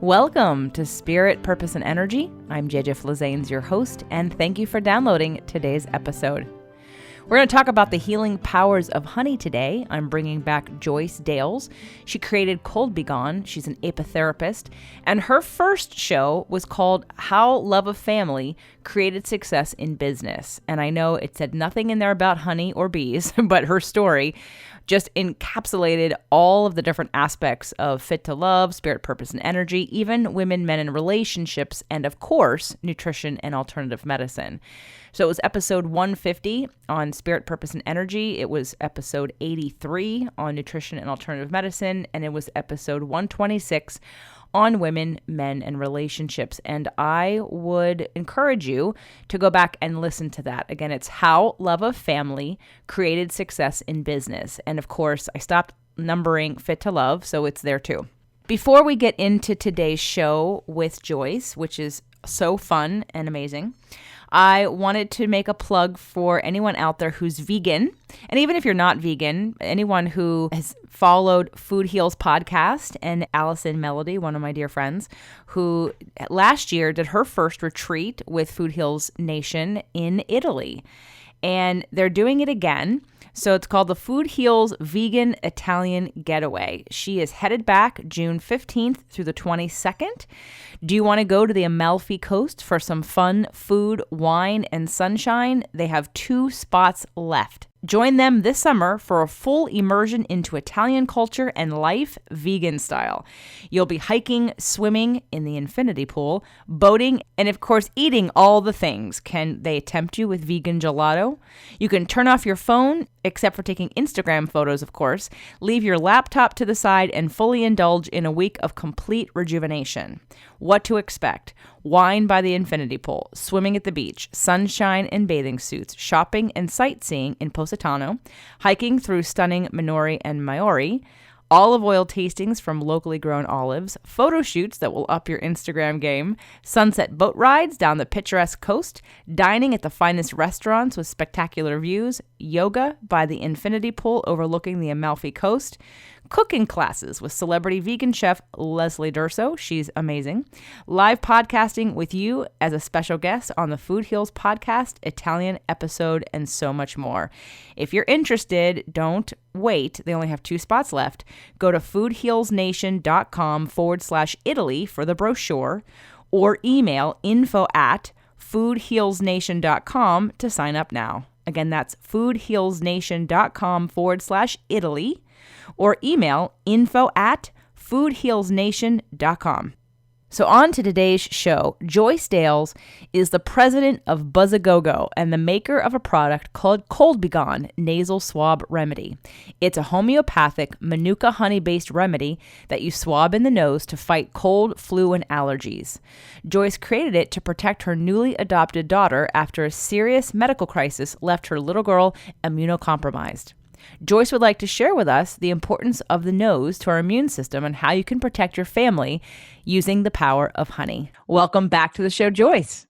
Welcome to Spirit, Purpose, and Energy. I'm JJ Flazanes, your host, and thank you for downloading today's episode. We're going to talk about the healing powers of honey today. I'm bringing back Joyce Dales. She created Cold Be Gone. She's an apitherapist, and her first show was called How Love of Family Created Success in Business. And I know it said nothing in there about honey or bees, but her story just encapsulated all of the different aspects of Fit to Love, Spirit, Purpose, and Energy, even women, men, and relationships, and of course, nutrition and alternative medicine. So it was episode 150 on Spirit, Purpose, and Energy. It was episode 83 on nutrition and alternative medicine, and it was episode 126 on women, men, and relationships. And I would encourage you to go back and listen to that. Again, it's How Love of Family Created Success in Business. And of course, I stopped numbering Fit to Love, so it's there too. Before we get into today's show with Joyce, which is so fun and amazing, I wanted to make a plug for anyone out there who's vegan. And even if you're not vegan, anyone who has followed Food Heals podcast, and Allison Melody, one of my dear friends, who last year did her first retreat with Food Heals Nation in Italy. And they're doing it again. So it's called the Food Heals Vegan Italian Getaway. She is headed back June 15th through the 22nd. Do you want to go to the Amalfi Coast for some fun food, wine, and sunshine? They have 2 spots left. Join them this summer for a full immersion into Italian culture and life vegan style. You'll be hiking, swimming in the infinity pool, boating, and of course eating all the things. Can they tempt you with vegan gelato? You can turn off your phone, except for taking Instagram photos, of course, leave your laptop to the side, and fully indulge in a week of complete rejuvenation. What to expect? Wine by the infinity pool, swimming at the beach, sunshine and bathing suits, shopping and sightseeing in Positano, hiking through stunning Minori and Maori, olive oil tastings from locally grown olives, photo shoots that will up your Instagram game, sunset boat rides down the picturesque coast, dining at the finest restaurants with spectacular views, yoga by the infinity pool overlooking the Amalfi Coast, cooking classes with celebrity vegan chef Leslie Durso, she's amazing, live podcasting with you as a special guest on the Food Heals podcast, Italian episode, and so much more. If you're interested, don't wait. They only have 2 spots left. Go to foodhealsnation.com/Italy for the brochure, or email info@foodhealsnation.com to sign up now. Again, that's foodhealsnation.com/Italy, or email info@foodhealsnation.com. So on to today's show. Joyce Dales is the president of Buzzagogo and the maker of a product called Cold Be Gone Nasal Swab Remedy. It's a homeopathic Manuka Honey-based remedy that you swab in the nose to fight cold, flu, and allergies. Joyce created it to protect her newly adopted daughter after a serious medical crisis left her little girl immunocompromised. Joyce would like to share with us the importance of the nose to our immune system and how you can protect your family using the power of honey. Welcome back to the show, Joyce.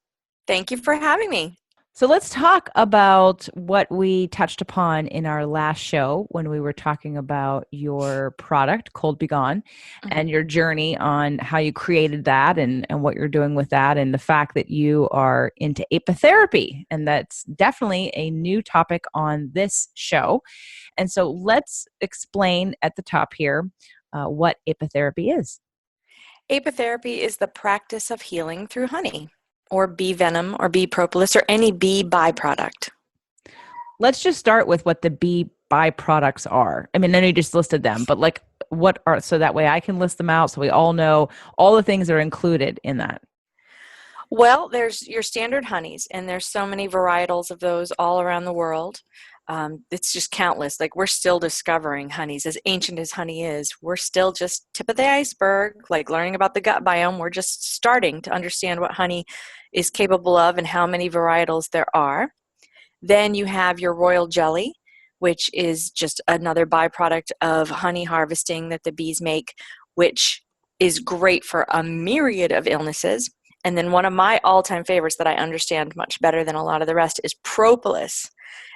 Thank you for having me. So let's talk about what we touched upon in our last show when we were talking about your product, Cold Be Gone, and your journey on how you created that and what you're doing with that, and the fact that you are into apitherapy. And that's definitely a new topic on this show. And so let's explain at the top here what apitherapy is. Apitherapy is the practice of healing through honey, or bee venom, or bee propolis, or any bee byproduct. Let's just start with what the bee byproducts are. I mean, I know you just listed them, but like what are, so that way I can list them out so we all know all the things that are included in that. Well, there's your standard honeys, and there's so many varietals of those all around the world. It's just countless. Like, we're still discovering honeys. As ancient as honey is, we're still just tip of the iceberg, like learning about the gut biome. We're just starting to understand what honey is capable of and how many varietals there are. Then you have your royal jelly, which is just another byproduct of honey harvesting that the bees make, which is great for a myriad of illnesses. And then one of my all-time favorites that I understand much better than a lot of the rest is propolis.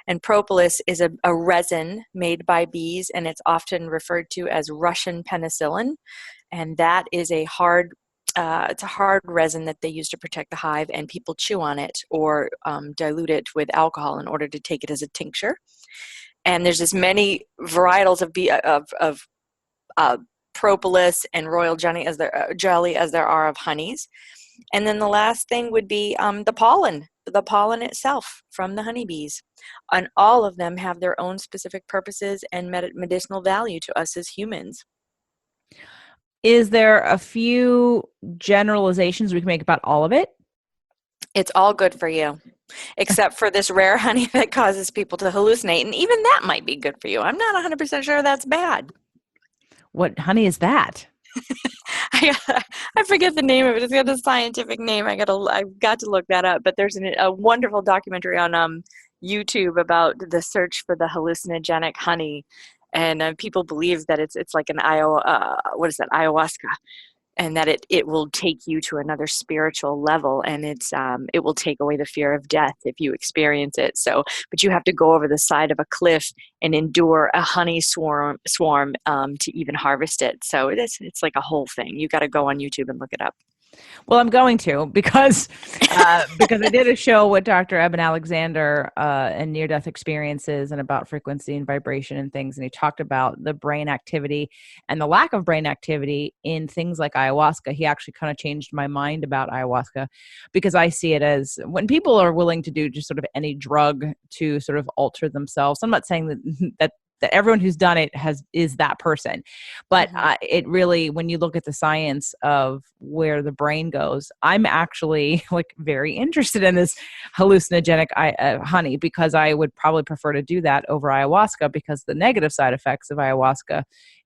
And propolis is a resin made by bees, and it's often referred to as Russian penicillin. And that is a hard it's a hard resin that they use to protect the hive, and people chew on it or dilute it with alcohol in order to take it as a tincture. And there's as many varietals of propolis and royal jelly as there are of honeys. And then the last thing would be the pollen itself from the honeybees. And all of them have their own specific purposes and medicinal value to us as humans. Is there a few generalizations we can make about all of it? It's all good for you, except for this rare honey that causes people to hallucinate. And even that might be good for you. I'm not 100% sure that's bad. What honey is that? I forget the name of it. It's got a scientific name. I've got to look that up. But there's a wonderful documentary on YouTube about the search for the hallucinogenic honey, and people believe that it's like an ayahuasca, and that it will take you to another spiritual level, and it will take away the fear of death if you experience it. So, but you have to go over the side of a cliff and endure a honey swarm to even harvest it. So it's like a whole thing. You got to go on YouTube and look it up. Well, I'm going to because I did a show with Dr. Eben Alexander and near-death experiences and about frequency and vibration and things. And he talked about the brain activity and the lack of brain activity in things like ayahuasca. He actually kind of changed my mind about ayahuasca because I see it as when people are willing to do just sort of any drug to sort of alter themselves. I'm not saying that everyone who's done it is that person. But it really, when you look at the science of where the brain goes, I'm actually like very interested in this hallucinogenic honey because I would probably prefer to do that over ayahuasca because the negative side effects of ayahuasca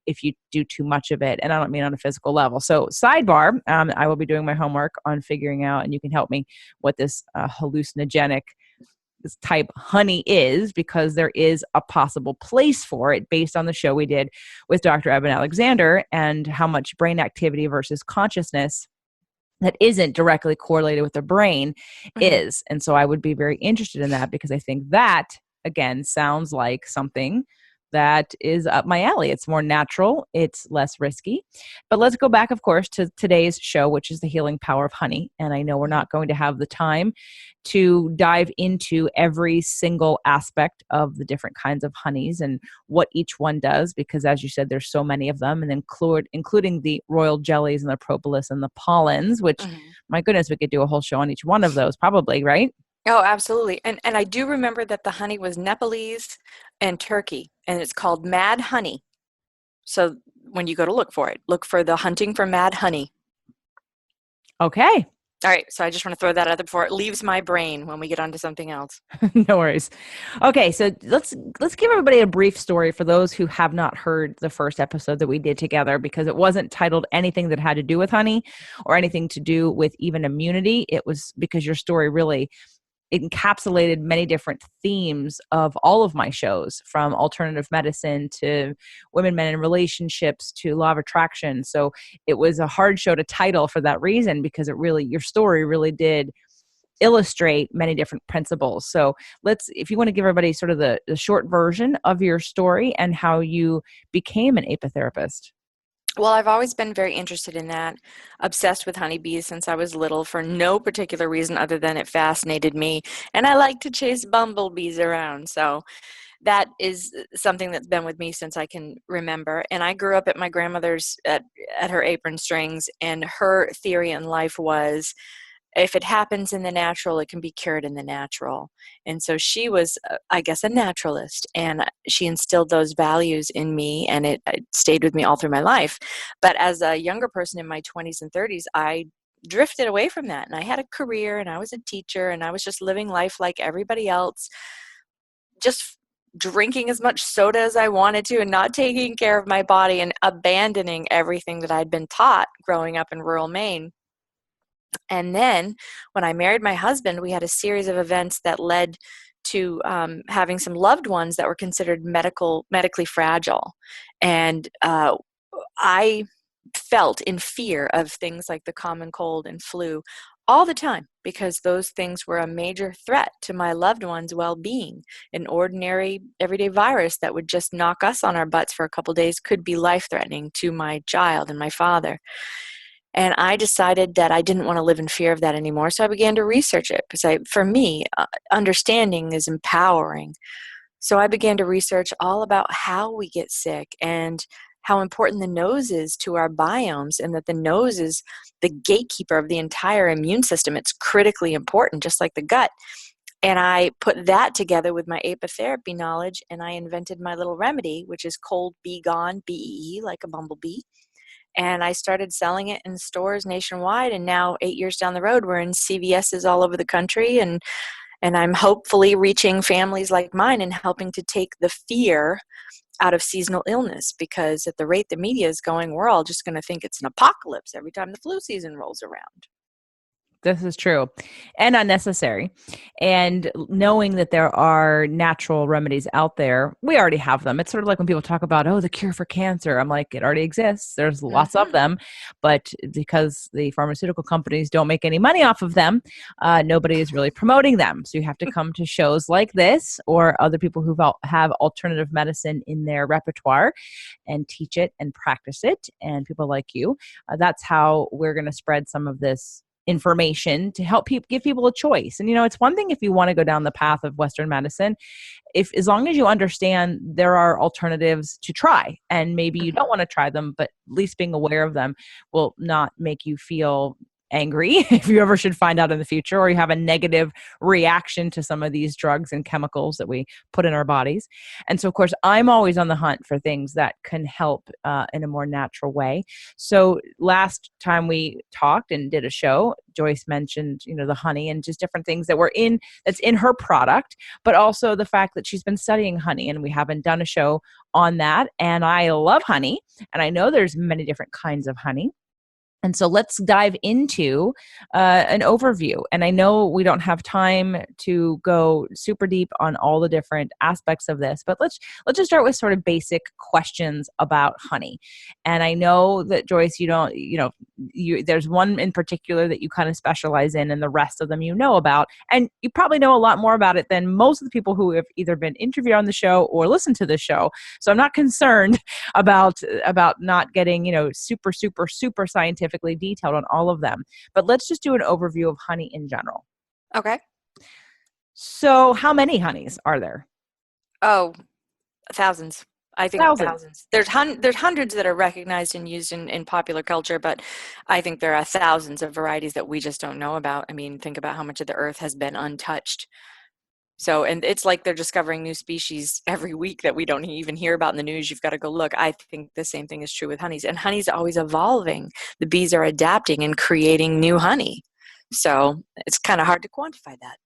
if you do too much of it. And I don't mean on a physical level. So sidebar, I will be doing my homework on figuring out, and you can help me, what this hallucinogenic this type honey is, because there is a possible place for it based on the show we did with Dr. Eben Alexander and how much brain activity versus consciousness that isn't directly correlated with the brain is. And so I would be very interested in that because I think that, again, sounds like something that is up my alley. It's more natural. It's less risky. But let's go back, of course, to today's show, which is the healing power of honey. And I know we're not going to have the time to dive into every single aspect of the different kinds of honeys and what each one does, because as you said, there's so many of them, and including the royal jellies and the propolis and the pollens, which, my goodness, we could do a whole show on each one of those probably, right? Oh, absolutely. And I do remember that the honey was Nepalese and Turkey, and it's called mad honey. So when you go to look for it, look for the hunting for mad honey. Okay. All right. So I just want to throw that out there before it leaves my brain when we get onto something else. No worries. Okay. So let's give everybody a brief story for those who have not heard the first episode that we did together, because it wasn't titled anything that had to do with honey or anything to do with even immunity. It was because your story really encapsulated many different themes of all of my shows, from alternative medicine to women, men, and relationships to law of attraction. So it was a hard show to title for that reason, because your story really did illustrate many different principles. So if you want to give everybody sort of the short version of your story and how you became an apitherapist. Well, I've always been very interested in that, obsessed with honeybees since I was little for no particular reason other than it fascinated me. And I like to chase bumblebees around. So that is something that's been with me since I can remember. And I grew up at my grandmother's at her apron strings, and her theory in life was, if it happens in the natural, it can be cured in the natural. And so she was, I guess, a naturalist, and she instilled those values in me, and it stayed with me all through my life. But as a younger person in my 20s and 30s, I drifted away from that, and I had a career, and I was a teacher, and I was just living life like everybody else, just drinking as much soda as I wanted to and not taking care of my body and abandoning everything that I'd been taught growing up in rural Maine. And then when I married my husband, we had a series of events that led to having some loved ones that were considered medically fragile. And I felt in fear of things like the common cold and flu all the time, because those things were a major threat to my loved ones' well-being. An ordinary everyday virus that would just knock us on our butts for a couple days could be life-threatening to my child and my father. And I decided that I didn't want to live in fear of that anymore. So I began to research it because for me, understanding is empowering. So I began to research all about how we get sick and how important the nose is to our biomes, and that the nose is the gatekeeper of the entire immune system. It's critically important, just like the gut. And I put that together with my apitherapy knowledge, and I invented my little remedy, which is Cold Bee Gone, BEE, like a bumblebee. And I started selling it in stores nationwide. And now, 8 years down the road, we're in CVS's all over the country. And I'm hopefully reaching families like mine and helping to take the fear out of seasonal illness, because at the rate the media is going, we're all just going to think it's an apocalypse every time the flu season rolls around. This is true and unnecessary. And knowing that there are natural remedies out there, we already have them. It's sort of like when people talk about, oh, the cure for cancer. I'm like, it already exists. There's lots of them. But because the pharmaceutical companies don't make any money off of them, nobody is really promoting them. So you have to come to shows like this, or other people who have alternative medicine in their repertoire, and teach it and practice it. And people like you, that's how we're going to spread some of this information to help give people a choice. And, it's one thing if you want to go down the path of Western medicine, as long as you understand there are alternatives to try, and maybe you don't want to try them, but at least being aware of them will not make you feel angry if you ever should find out in the future, or you have a negative reaction to some of these drugs and chemicals that we put in our bodies. And so, of course, I'm always on the hunt for things that can help in a more natural way. So last time we talked and did a show, Joyce mentioned, the honey and just different things that's in her product, but also the fact that she's been studying honey, and we haven't done a show on that. And I love honey, and I know there's many different kinds of honey. And so let's dive into an overview. And I know we don't have time to go super deep on all the different aspects of this, but let's just start with sort of basic questions about honey. And I know that, Joyce, there's one in particular that you kind of specialize in, and the rest of them you know about. And you probably know a lot more about it than most of the people who have either been interviewed on the show or listened to the show. So I'm not concerned about not getting, super, super, super scientifically detailed on all of them. But let's just do an overview of honey in general. Okay. So how many honeys are there? Oh, thousands. I think thousands. There's hundreds that are recognized and used in popular culture, but I think there are thousands of varieties that we just don't know about. I mean, think about how much of the earth has been untouched. So, and it's like they're discovering new species every week that we don't even hear about in the news. You've got to go look. I think the same thing is true with honeys. And honey's always evolving. The bees are adapting and creating new honey. So it's kind of hard to quantify that.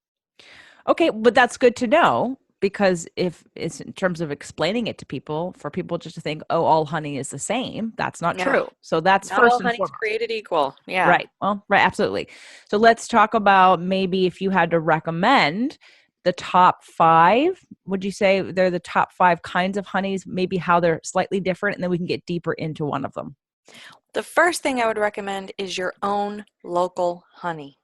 Okay, but that's good to know, because if it's in terms of explaining it to people, for people just to think, oh, all honey is the same, that's not true. So that's not first all and honey's foremost. Created equal. Yeah. Right. Well, right. Absolutely. So let's talk about, maybe if you had to recommend the top 5, would you say they're the top 5 kinds of honeys, maybe how they're slightly different, and then we can get deeper into one of them? The first thing I would recommend is your own local honey.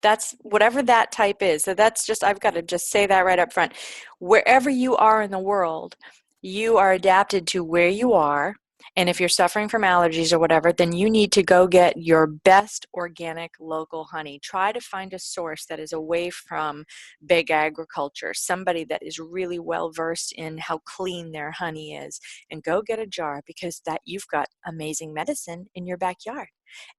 That's whatever that type is. So that's just, I've got to just say that right up front. Wherever you are in the world, you are adapted to where you are. And if you're suffering from allergies or whatever, then you need to go get your best organic local honey. Try to find a source that is away from big agriculture, somebody that is really well versed in how clean their honey is, and go get a jar, because that you've got amazing medicine in your backyard.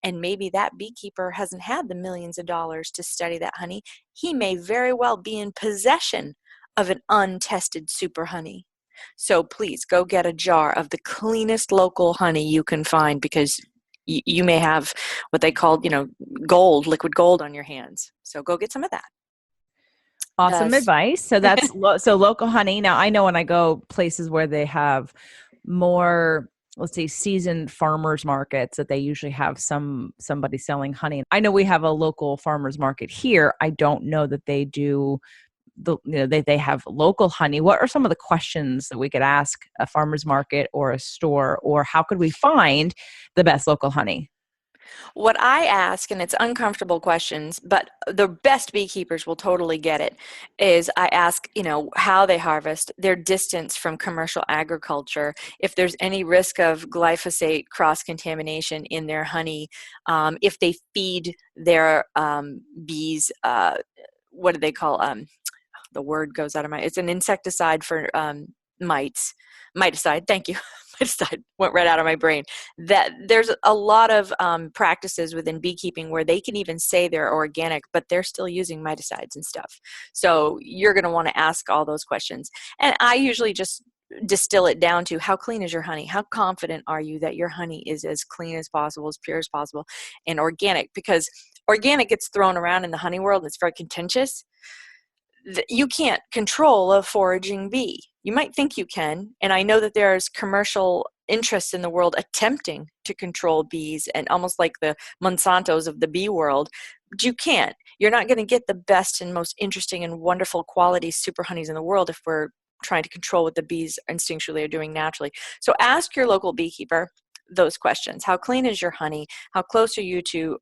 And maybe that beekeeper hasn't had the millions of dollars to study that honey. He may very well be in possession of an untested super honey. So please go get a jar of the cleanest local honey you can find, because you may have what they call, gold, liquid gold on your hands. So go get some of that. Awesome advice. So that's so local honey. Now, I know when I go places where they have more, let's say, seasoned farmers markets, that they usually have somebody selling honey. I know we have a local farmers market here. I don't know that they do they have local honey. What are some of the questions that we could ask a farmer's market or a store, or how could we find the best local honey? What I ask, and it's uncomfortable questions, but the best beekeepers will totally get it, is I ask, how they harvest, their distance from commercial agriculture, if there's any risk of glyphosate cross-contamination in their honey, if they feed their bees, what do they call, the word goes out of my, it's an insecticide for mites, miticide, thank you. Miticide went right out of my brain. That there's a lot of practices within beekeeping where they can even say they're organic, but they're still using miticides and stuff. So you're going to want to ask all those questions. And I usually just distill it down to, how clean is your honey? How confident are you that your honey is as clean as possible, as pure as possible, and organic? Because organic gets thrown around in the honey world. It's very contentious. You can't control a foraging bee. You might think you can, and I know that there's commercial interests in the world attempting to control bees, and almost like the Monsantos of the bee world, but you can't. You're not going to get the best and most interesting and wonderful quality super honeys in the world if we're trying to control what the bees instinctually are doing naturally. So ask your local beekeeper those questions. How clean is your honey? How close are you to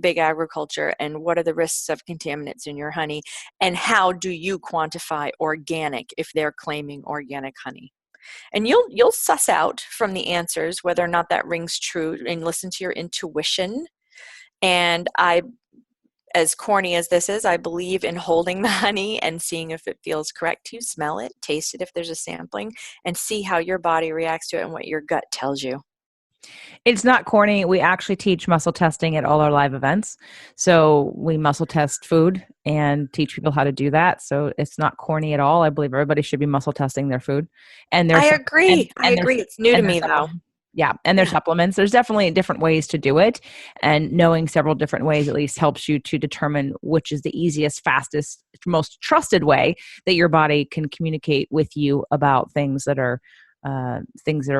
big agriculture? And what are the risks of contaminants in your honey? And how do you quantify organic if they're claiming organic honey? And you'll suss out from the answers whether or not that rings true, and listen to your intuition. And as corny as this is, I believe in holding the honey and seeing if it feels correct to you. Smell it, taste it if there's a sampling, and see how your body reacts to it and what your gut tells you. It's not corny. We actually teach muscle testing at all our live events. So we muscle test food and teach people how to do that. So it's not corny at all. I believe everybody should be muscle testing their food. And I there's agree. I agree. It's new to me, though. Yeah, and there's supplements. There's definitely different ways to do it, and knowing several different ways at least helps you to determine which is the easiest, fastest, most trusted way that your body can communicate with you about things that are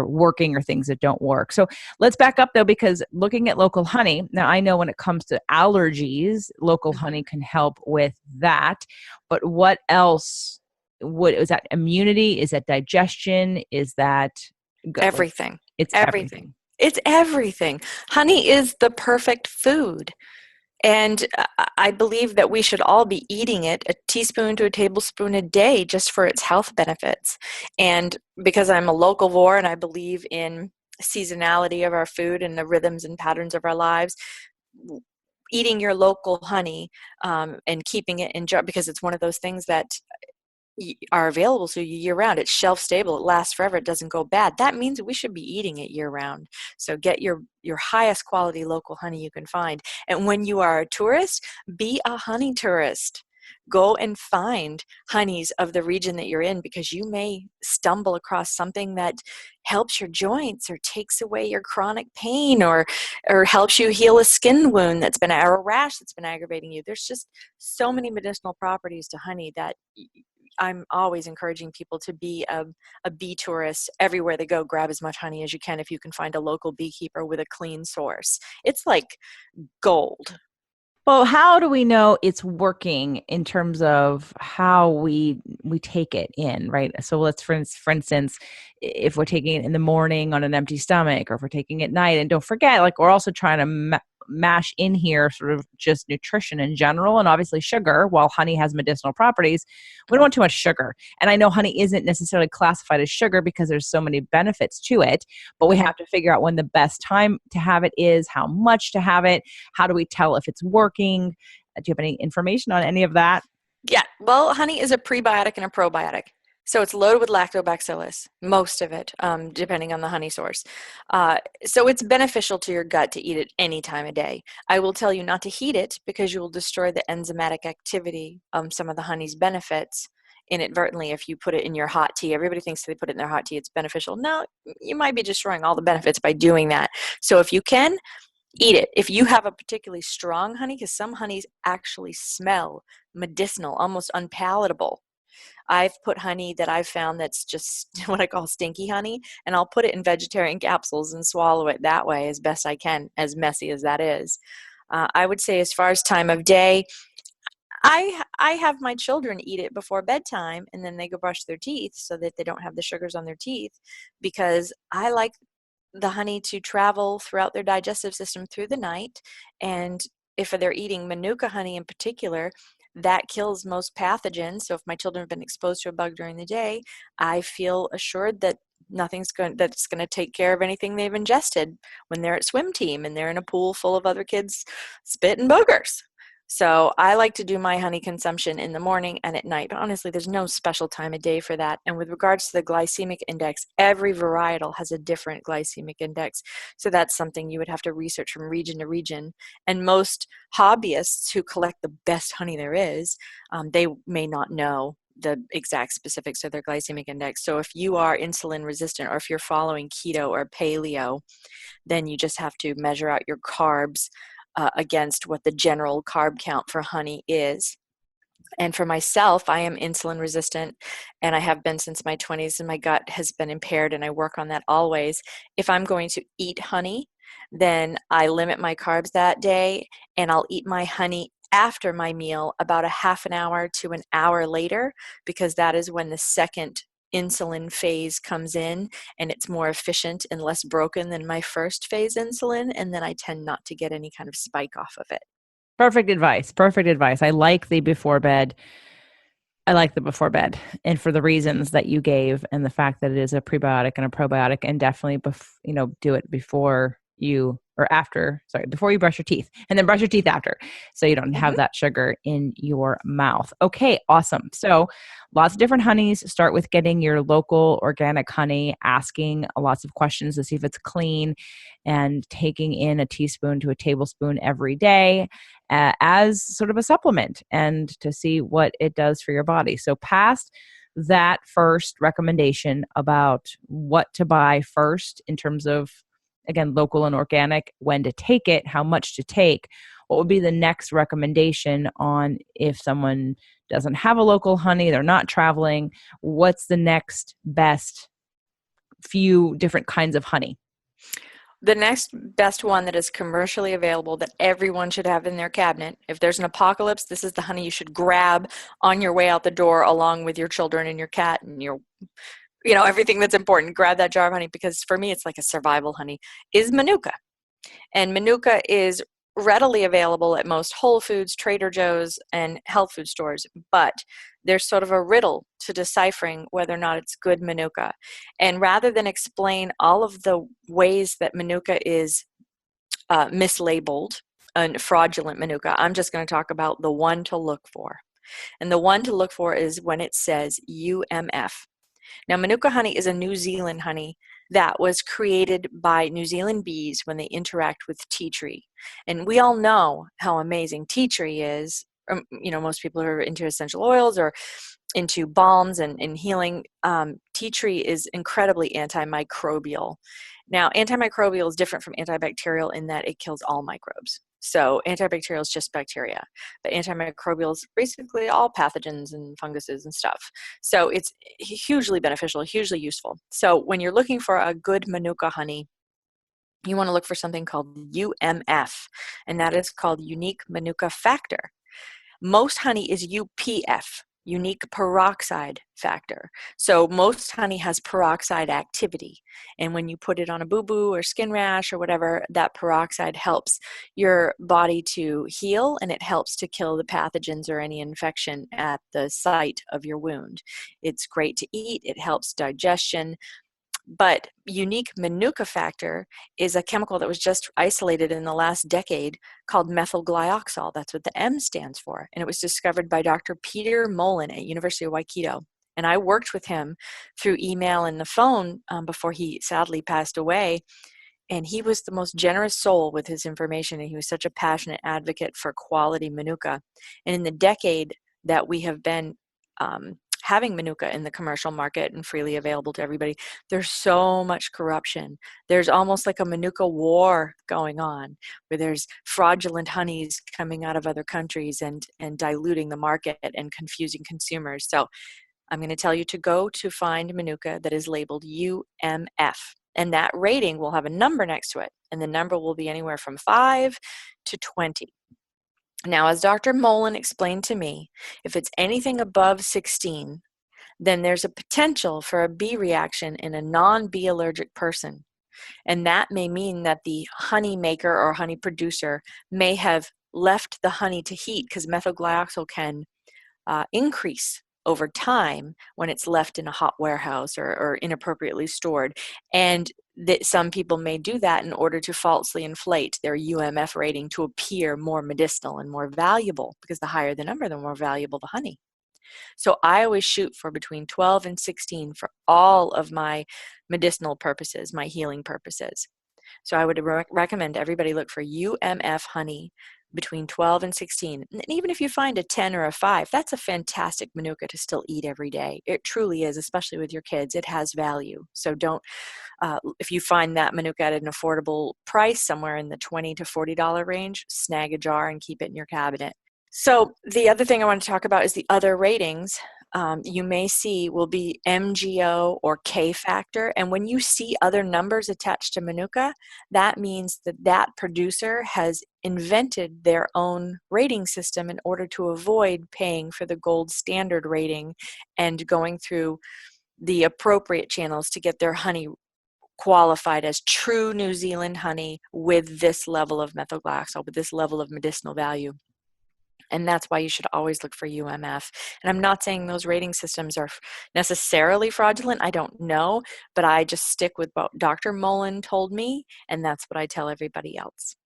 working or things that don't work. So let's back up though, because looking at local honey, now I know when it comes to allergies, local honey can help with that. But what else? What is that? Immunity? Is that digestion? Is that Everything. It's everything. It's everything. Honey is the perfect food. And I believe that we should all be eating it a teaspoon to a tablespoon a day just for its health benefits. And because I'm a localvore and I believe in seasonality of our food and the rhythms and patterns of our lives, eating your local honey and keeping it in jar, because it's one of those things that are available to you year round. It's shelf stable. It lasts forever. It doesn't go bad. That means we should be eating it year round. So get your highest quality local honey you can find. And when you are a tourist, be a honey tourist. Go and find honeys of the region that you're in, because you may stumble across something that helps your joints or takes away your chronic pain or helps you heal a skin wound or a rash that's been aggravating you. There's just so many medicinal properties to honey that I'm always encouraging people to be a bee tourist. Everywhere they go, grab as much honey as you can if you can find a local beekeeper with a clean source. It's like gold. Well, how do we know it's working in terms of how we take it in, right? So let's, for instance, if we're taking it in the morning on an empty stomach, or if we're taking it at night, and don't forget, like, we're also trying to mash in here sort of just nutrition in general, and obviously sugar. While honey has medicinal properties, we don't want too much sugar. And I know honey isn't necessarily classified as sugar because there's so many benefits to it, but we have to figure out when the best time to have it is, how much to have it, how do we tell if it's working? Do you have any information on any of that? Yeah, well, honey is a prebiotic and a probiotic. So it's loaded with lactobacillus, most of it, depending on the honey source. So it's beneficial to your gut to eat it any time of day. I will tell you not to heat it, because you will destroy the enzymatic activity, some of the honey's benefits inadvertently if you put it in your hot tea. Everybody thinks they put it in their hot tea, it's beneficial. No, you might be destroying all the benefits by doing that. So if you can, eat it. If you have a particularly strong honey, because some honeys actually smell medicinal, almost unpalatable. I've put honey that I've found that's just what I call stinky honey, and I'll put it in vegetarian capsules and swallow it that way as best I can, as messy as that is. I would say, as far as time of day, I have my children eat it before bedtime, and then they go brush their teeth so that they don't have the sugars on their teeth, because I like the honey to travel throughout their digestive system through the night. And if they're eating Manuka honey in particular, that kills most pathogens. So if my children have been exposed to a bug during the day, I feel assured that that's going to take care of anything they've ingested when they're at swim team and they're in a pool full of other kids spitting boogers. So I like to do my honey consumption in the morning and at night, but honestly, there's no special time of day for that. And with regards to the glycemic index, every varietal has a different glycemic index. So that's something you would have to research from region to region. And most hobbyists who collect the best honey there is, they may not know the exact specifics of their glycemic index. So if you are insulin resistant, or if you're following keto or paleo, then you just have to measure out your carbs against what the general carb count for honey is. And for myself, I am insulin resistant, and I have been since my 20s, and my gut has been impaired, and I work on that always. If I'm going to eat honey, then I limit my carbs that day, and I'll eat my honey after my meal about a half an hour to an hour later, because that is when the second insulin phase comes in, and it's more efficient and less broken than my first phase insulin, and then I tend not to get any kind of spike off of it. Perfect advice. Perfect advice. I like the before bed. And for the reasons that you gave, and the fact that it is a prebiotic and a probiotic, and definitely, do it before you before you brush your teeth, and then brush your teeth after, so you don't have that sugar in your mouth. Okay, awesome. So lots of different honeys. Start with getting your local organic honey, asking lots of questions to see if it's clean, and taking in a teaspoon to a tablespoon every day as sort of a supplement, and to see what it does for your body. So past that first recommendation about what to buy first in terms of, again, local and organic, when to take it, how much to take, what would be the next recommendation on if someone doesn't have a local honey, they're not traveling, what's the next best few different kinds of honey? The next best one that is commercially available that everyone should have in their cabinet, if there's an apocalypse, this is the honey you should grab on your way out the door, along with your children and your cat and your, everything that's important. Grab that jar of honey, because for me, it's like a survival honey, is Manuka. And Manuka is readily available at most Whole Foods, Trader Joe's, and health food stores, but there's sort of a riddle to deciphering whether or not it's good Manuka. And rather than explain all of the ways that Manuka is mislabeled and fraudulent Manuka, I'm just going to talk about the one to look for. And the one to look for is when it says UMF. Now, Manuka honey is a New Zealand honey that was created by New Zealand bees when they interact with tea tree. And we all know how amazing tea tree is. Most people who are into essential oils or into balms and healing, tea tree is incredibly antimicrobial. Now, antimicrobial is different from antibacterial in that it kills all microbes. So antibacterial is just bacteria, but antimicrobial is basically all pathogens and funguses and stuff. So it's hugely beneficial, hugely useful. So when you're looking for a good Manuka honey, you want to look for something called UMF, and that is called unique Manuka factor. Most honey is UPF, unique peroxide factor. So most honey has peroxide activity. And when you put it on a boo-boo or skin rash or whatever, that peroxide helps your body to heal, and it helps to kill the pathogens or any infection at the site of your wound. It's great to eat. It helps digestion. But unique Manuka factor is a chemical that was just isolated in the last decade called methylglyoxal. That's what the M stands for. And it was discovered by Dr. Peter Mullen at University of Waikato. And I worked with him through email and the phone before he sadly passed away. And he was the most generous soul with his information. And he was such a passionate advocate for quality Manuka. And in the decade that we have been having Manuka in the commercial market and freely available to everybody, there's so much corruption. There's almost like a Manuka war going on, where there's fraudulent honeys coming out of other countries and diluting the market and confusing consumers. So I'm going to tell you to go to find Manuka that is labeled UMF. And that rating will have a number next to it. And the number will be anywhere from 5 to 20. Now, as Dr. Mullen explained to me, if it's anything above 16, then there's a potential for a bee reaction in a non-bee allergic person. And that may mean that the honey maker or honey producer may have left the honey to heat, because methylglyoxal can increase over time when it's left in a hot warehouse or inappropriately stored. And that some people may do that in order to falsely inflate their UMF rating to appear more medicinal and more valuable, because the higher the number, the more valuable the honey. So I always shoot for between 12 and 16 for all of my medicinal purposes, my healing purposes. So I would recommend everybody look for UMF honey between 12 and 16. And even if you find a 10 or a 5, that's a fantastic Manuka to still eat every day. It truly is, especially with your kids. It has value. So don't, if you find that Manuka at an affordable price, somewhere in the $20 to $40 range, snag a jar and keep it in your cabinet. So the other thing I want to talk about is the other ratings. You may see will be MGO or K factor. And when you see other numbers attached to Manuka, that means that that producer has invented their own rating system in order to avoid paying for the gold standard rating and going through the appropriate channels to get their honey qualified as true New Zealand honey with this level of methylglyoxal, with this level of medicinal value. And that's why you should always look for UMF. And I'm not saying those rating systems are necessarily fraudulent. I don't know, but I just stick with what Dr. Mullen told me, and that's what I tell everybody else.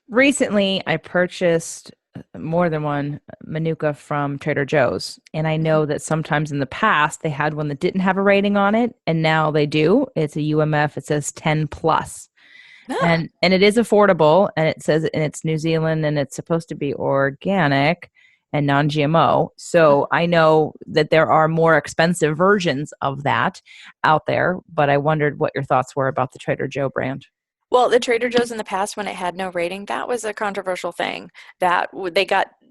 Recently, I purchased more than one Manuka from Trader Joe's. And I know that sometimes in the past, they had one that didn't have a rating on it, and now they do. It's a UMF. It says 10 plus. And it is affordable, and it says, and it's New Zealand, and it's supposed to be organic and non-GMO. So I know that there are more expensive versions of that out there, but I wondered what your thoughts were about the Trader Joe brand. Well, the Trader Joe's in the past, when it had no rating, that was a controversial thing. That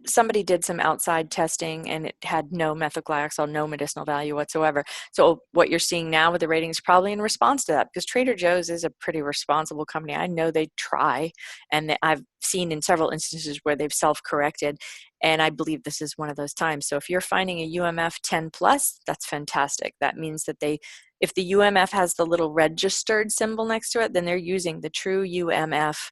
somebody did some outside testing, and it had no methylglyoxal, no medicinal value whatsoever. So what you're seeing now with the ratings is probably in response to that, because Trader Joe's is a pretty responsible company. I know they try, and I've seen in several instances where they've self-corrected, and I believe this is one of those times. So if you're finding a UMF 10 plus, that's fantastic. That means that if the UMF has the little registered symbol next to it, then they're using the true UMF.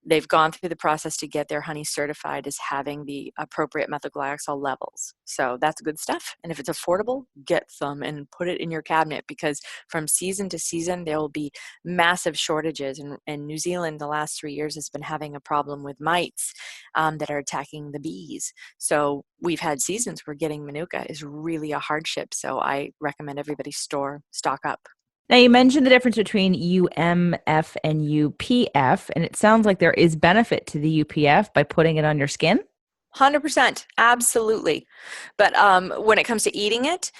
They've gone through the process to get their honey certified as having the appropriate methylglyoxal levels. So that's good stuff. And if it's affordable, get some and put it in your cabinet, because from season to season, there will be massive shortages. And New Zealand, the last 3 years, has been having a problem with mites that are attacking the bees. So we've had seasons where getting Manuka is really a hardship. So I recommend everybody stock up. Now, you mentioned the difference between UMF and UPF, and it sounds like there is benefit to the UPF by putting it on your skin. 100%, absolutely. But when it comes to eating it,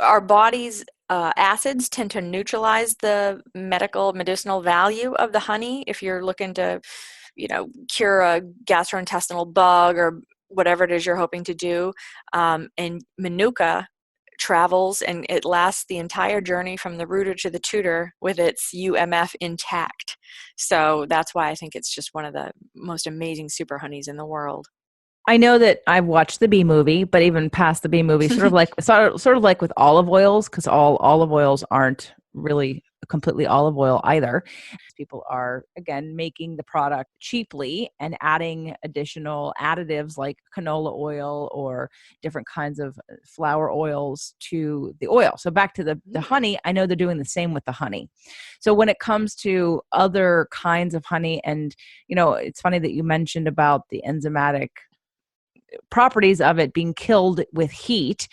our body's acids tend to neutralize the medicinal value of the honey. If you're looking to, cure a gastrointestinal bug or whatever it is you're hoping to do, and Manuka travels and it lasts the entire journey from the rooter to the tutor with its UMF intact. So that's why I think it's just one of the most amazing super honeys in the world. I know that I've watched the Bee Movie, but even past the Bee Movie, sort of like with olive oils, because all olive oils aren't really completely olive oil either. People are, again, making the product cheaply and adding additional additives like canola oil or different kinds of flower oils to the oil. So back to the honey, I know they're doing the same with the honey. So when it comes to other kinds of honey, and, it's funny that you mentioned about the enzymatic properties of it being killed with heat.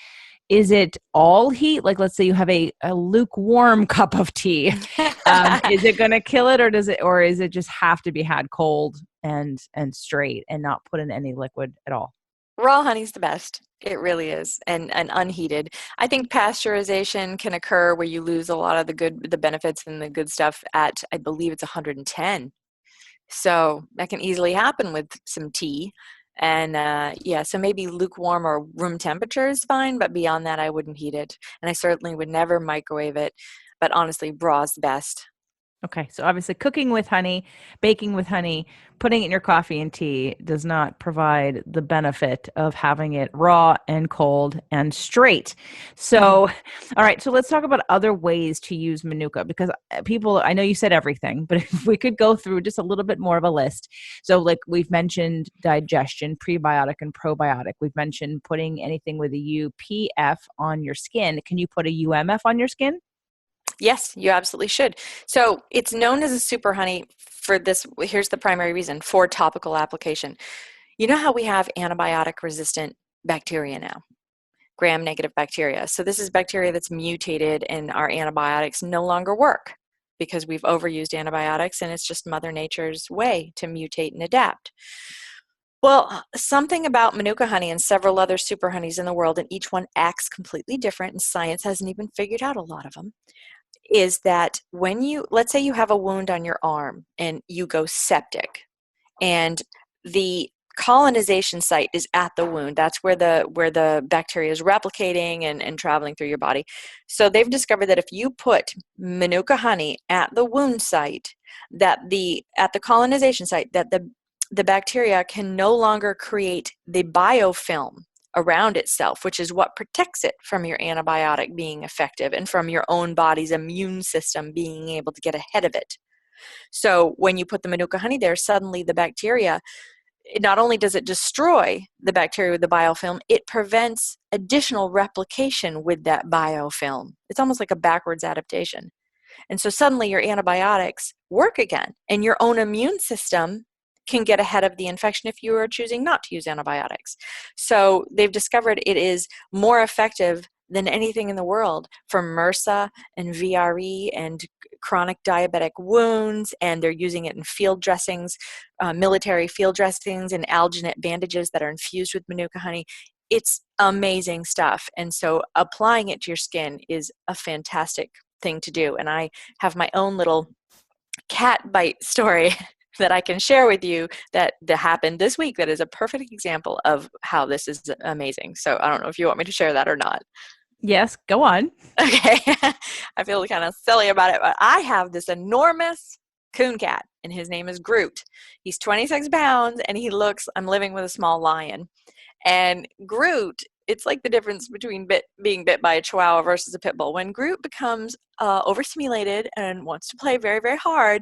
Is it all heat? Like, let's say you have a lukewarm cup of tea. Is it going to kill it, or is it just have to be had cold and straight and not put in any liquid at all? Raw honey's the best. It really is, and unheated. I think pasteurization can occur where you lose a lot of the benefits and the good stuff at, I believe it's 110. So that can easily happen with some tea. And so maybe lukewarm or room temperature is fine, but beyond that, I wouldn't heat it. And I certainly would never microwave it. But honestly, raw is the best. Okay, so obviously cooking with honey, baking with honey, putting it in your coffee and tea does not provide the benefit of having it raw and cold and straight. So, all right, so let's talk about other ways to use Manuka because people, I know you said everything, but if we could go through just a little bit more of a list. So, like we've mentioned digestion, prebiotic and probiotic. We've mentioned putting anything with a UPF on your skin. Can you put a UMF on your skin? Yes, you absolutely should. So it's known as a super honey for this. Here's the primary reason for topical application. You know how we have antibiotic resistant bacteria now, gram-negative bacteria. So this is bacteria that's mutated and our antibiotics no longer work because we've overused antibiotics and it's just Mother Nature's way to mutate and adapt. Well, something about Manuka honey and several other super honeys in the world, and each one acts completely different, and science hasn't even figured out a lot of them, is that when you, let's say you have a wound on your arm and you go septic, and the colonization site is at the wound. That's where the bacteria is replicating and traveling through your body. So they've discovered that if you put Manuka honey at the wound site, that at the colonization site, that the bacteria can no longer create the biofilm around itself, which is what protects it from your antibiotic being effective and from your own body's immune system being able to get ahead of it. So when you put the Manuka honey there, suddenly the bacteria, not only does it destroy the bacteria with the biofilm, it prevents additional replication with that biofilm. It's almost like a backwards adaptation. And so suddenly your antibiotics work again, and your own immune system can get ahead of the infection if you are choosing not to use antibiotics. So they've discovered it is more effective than anything in the world for MRSA and VRE and chronic diabetic wounds, and they're using it in field dressings, military field dressings, and alginate bandages that are infused with Manuka honey. It's amazing stuff, and so applying it to your skin is a fantastic thing to do. And I have my own little cat bite story that I can share with you that happened this week that is a perfect example of how this is amazing. So I don't know if you want me to share that or not. Yes, go on. Okay. I feel kind of silly about it, but I have this enormous coon cat, and his name is Groot. He's 26 pounds, and I'm living with a small lion. And Groot, it's like the difference between being bit by a chihuahua versus a pit bull. When Groot becomes overstimulated and wants to play very, very hard,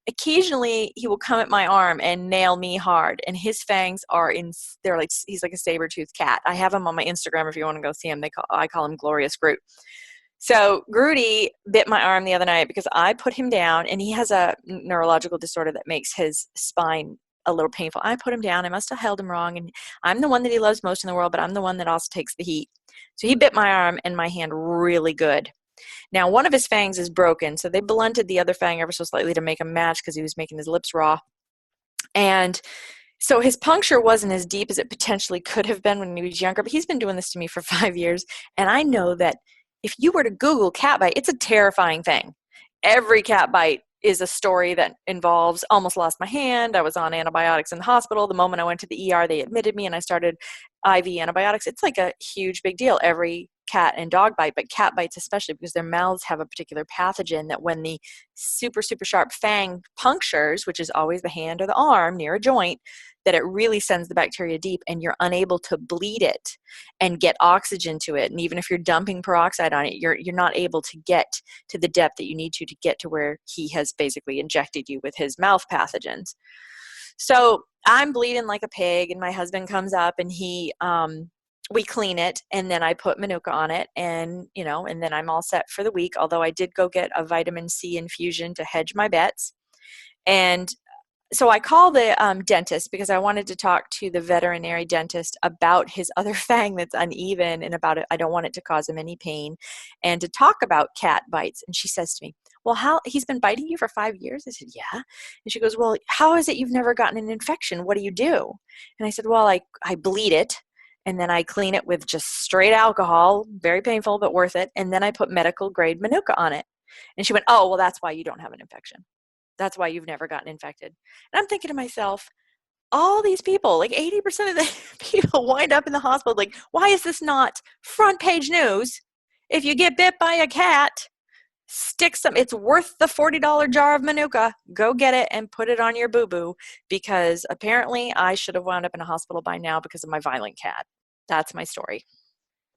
occasionally he will come at my arm and nail me hard. And his fangs he's like a saber-toothed cat. I have him on my Instagram if you want to go see him. I call him Glorious Groot. So Groody bit my arm the other night because I put him down, and he has a neurological disorder that makes his spine a little painful. I put him down. I must have held him wrong, and I'm the one that he loves most in the world, but I'm the one that also takes the heat. So he bit my arm and my hand really good. Now, one of his fangs is broken, so they blunted the other fang ever so slightly to make him match because he was making his lips raw. And so his puncture wasn't as deep as it potentially could have been when he was younger, but he's been doing this to me for 5 years, and I know that if you were to Google cat bite, it's a terrifying thing. Every cat bite is a story that involves almost lost my hand. I was on antibiotics in the hospital. The moment I went to the ER, they admitted me and I started IV antibiotics. It's like a huge big deal. Every cat and dog bite, but cat bites especially because their mouths have a particular pathogen that when the super, super sharp fang punctures, which is always the hand or the arm near a joint, that it really sends the bacteria deep and you're unable to bleed it and get oxygen to it. And even if you're dumping peroxide on it, you're not able to get to the depth that you need to get to where he has basically injected you with his mouth pathogens. So I'm bleeding like a pig, and my husband comes up and we clean it, and then I put Manuka on it, and then I'm all set for the week. Although I did go get a vitamin C infusion to hedge my bets. And so I called the dentist because I wanted to talk to the veterinary dentist about his other fang that's uneven and about it. I don't want it to cause him any pain, and to talk about cat bites. And she says to me, well, he's been biting you for 5 years? I said, yeah. And she goes, well, how is it you've never gotten an infection? What do you do? And I said, well, I bleed it, and then I clean it with just straight alcohol, very painful, but worth it. And then I put medical grade Manuka on it. And she went, oh, well, that's why you don't have an infection. That's why you've never gotten infected. And I'm thinking to myself, all these people, like 80% of the people wind up in the hospital. Like, why is this not front page news? If you get bit by a cat, Stick some, it's worth the $40 jar of Manuka. Go get it and put it on your boo-boo, because apparently I should have wound up in a hospital by now because of my violent cat. That's my story.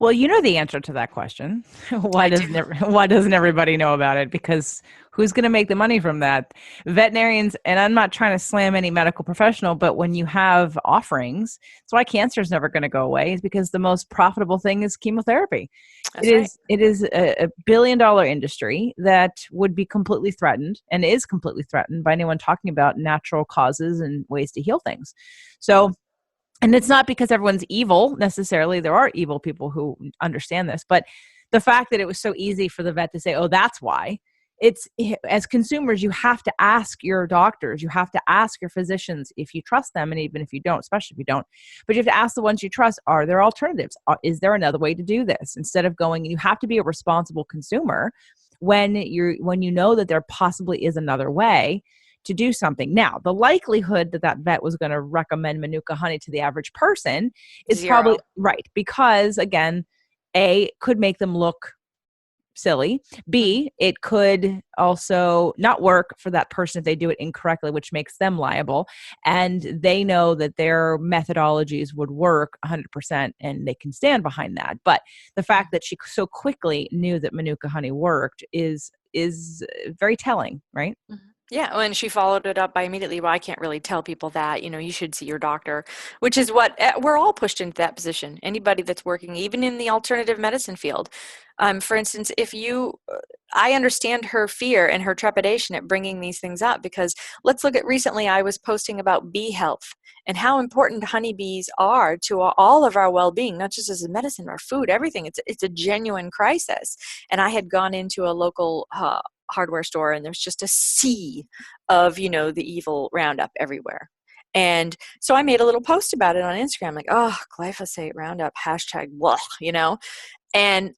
Well, you know the answer to that question. I do. Why doesn't everybody know about it? Because who's going to make the money from that? Veterinarians, and I'm not trying to slam any medical professional, but when you have offerings, that's why cancer is never going to go away, is because the most profitable thing is chemotherapy. That's right. It is a billion-dollar industry that would be completely threatened, and is completely threatened by anyone talking about natural causes and ways to heal things. So, and it's not because everyone's evil necessarily. There are evil people who understand this, but the fact that it was so easy for the vet to say, oh, that's why. It's, as consumers, you have to ask your doctors, you have to ask your physicians if you trust them, and even if you don't, especially if you don't, but you have to ask the ones you trust, are there alternatives? Is there another way to do this? Instead of going, you have to be a responsible consumer when you know that there possibly is another way to do something. Now, the likelihood that that vet was going to recommend Manuka honey to the average person is Zero. probably right, because again, A, could make them look silly. B, it could also not work for that person if they do it incorrectly, which makes them liable. And they know that their methodologies would work 100% and they can stand behind that. But the fact that she so quickly knew that Manuka honey worked is very telling, right? Mhm. Yeah, and she followed it up by immediately, well, I can't really tell people that, you should see your doctor, which is what we're all pushed into that position. Anybody that's working, even in the alternative medicine field. For instance, I understand her fear and her trepidation at bringing these things up, because let's look at recently, I was posting about bee health and how important honeybees are to all of our well-being, not just as a medicine, our food, everything. It's a genuine crisis. And I had gone into a local hardware store, and there's just a sea of the evil Roundup everywhere. And so I made a little post about it on Instagram, like, oh, glyphosate Roundup hashtag blah, and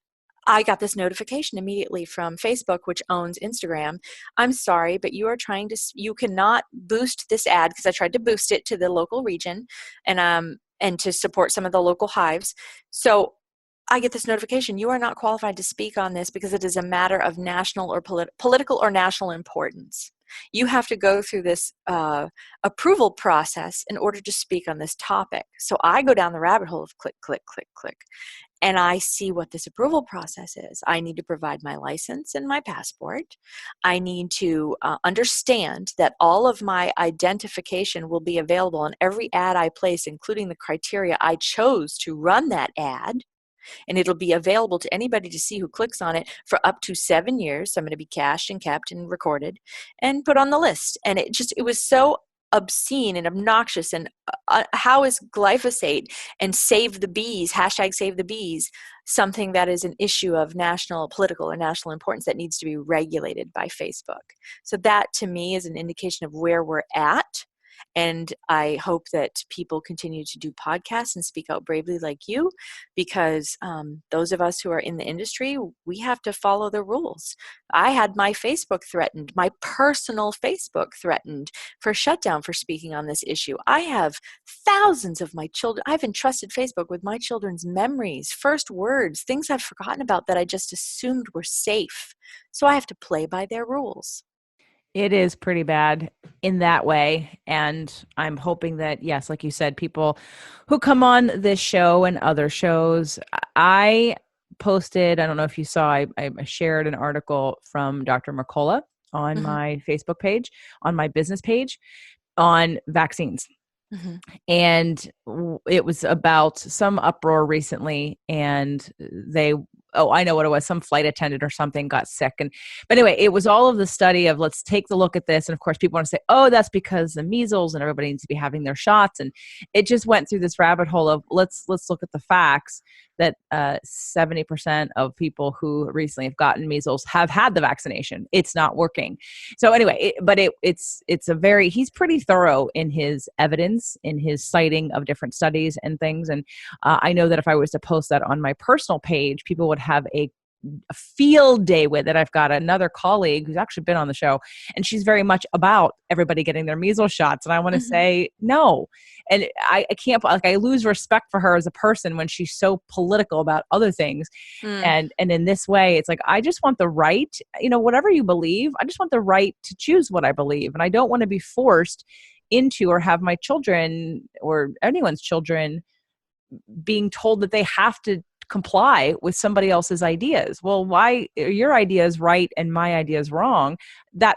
I got this notification immediately from Facebook, which owns Instagram. I'm sorry, but you cannot boost this ad, because I tried to boost it to the local region and to support some of the local hives. So I get this notification, you are not qualified to speak on this because it is a matter of national or political or national importance. You have to go through this approval process in order to speak on this topic. So I go down the rabbit hole of click, click, click, click, and I see what this approval process is. I need to provide my license and my passport. I need to understand that all of my identification will be available on every ad I place, including the criteria I chose to run that ad. And it'll be available to anybody to see who clicks on it for up to 7 years. So I'm going to be cached and kept and recorded and put on the list. And it was so obscene and obnoxious. And how is glyphosate and save the bees, hashtag save the bees, something that is an issue of national, political, or national importance that needs to be regulated by Facebook? So that to me is an indication of where we're at. And I hope that people continue to do podcasts and speak out bravely like you, because those of us who are in the industry, we have to follow the rules. I had my Facebook threatened, my personal Facebook threatened for shutdown for speaking on this issue. I have thousands of my children. I've entrusted Facebook with my children's memories, first words, things I've forgotten about that I just assumed were safe. So I have to play by their rules. It is pretty bad in that way. And I'm hoping that, yes, like you said, people who come on this show and other shows, I posted, I don't know if you saw, I shared an article from Dr. Mercola on Mm-hmm. my Facebook page, on my business page, on vaccines. Mm-hmm. And it was about some uproar recently, and I know what it was. Some flight attendant or something got sick. But anyway, it was all of the study of, let's take the look at this. And of course, people want to say, oh, that's because the measles and everybody needs to be having their shots. And it just went through this rabbit hole of let's look at the facts that 70% of people who recently have gotten measles have had the vaccination. It's not working. So anyway, he's pretty thorough in his evidence, in his citing of different studies and things. And I know that if I was to post that on my personal page, people would have a a field day with it. I've got another colleague who's actually been on the show, and she's very much about everybody getting their measles shots. And I want to say no. And I can't, like, I lose respect for her as a person when she's so political about other things. And in this way, it's like, I just want the right, whatever you believe, I just want the right to choose what I believe. And I don't want to be forced into, or have my children or anyone's children being told that they have to comply with somebody else's ideas. Well, why are your ideas right and my ideas wrong? That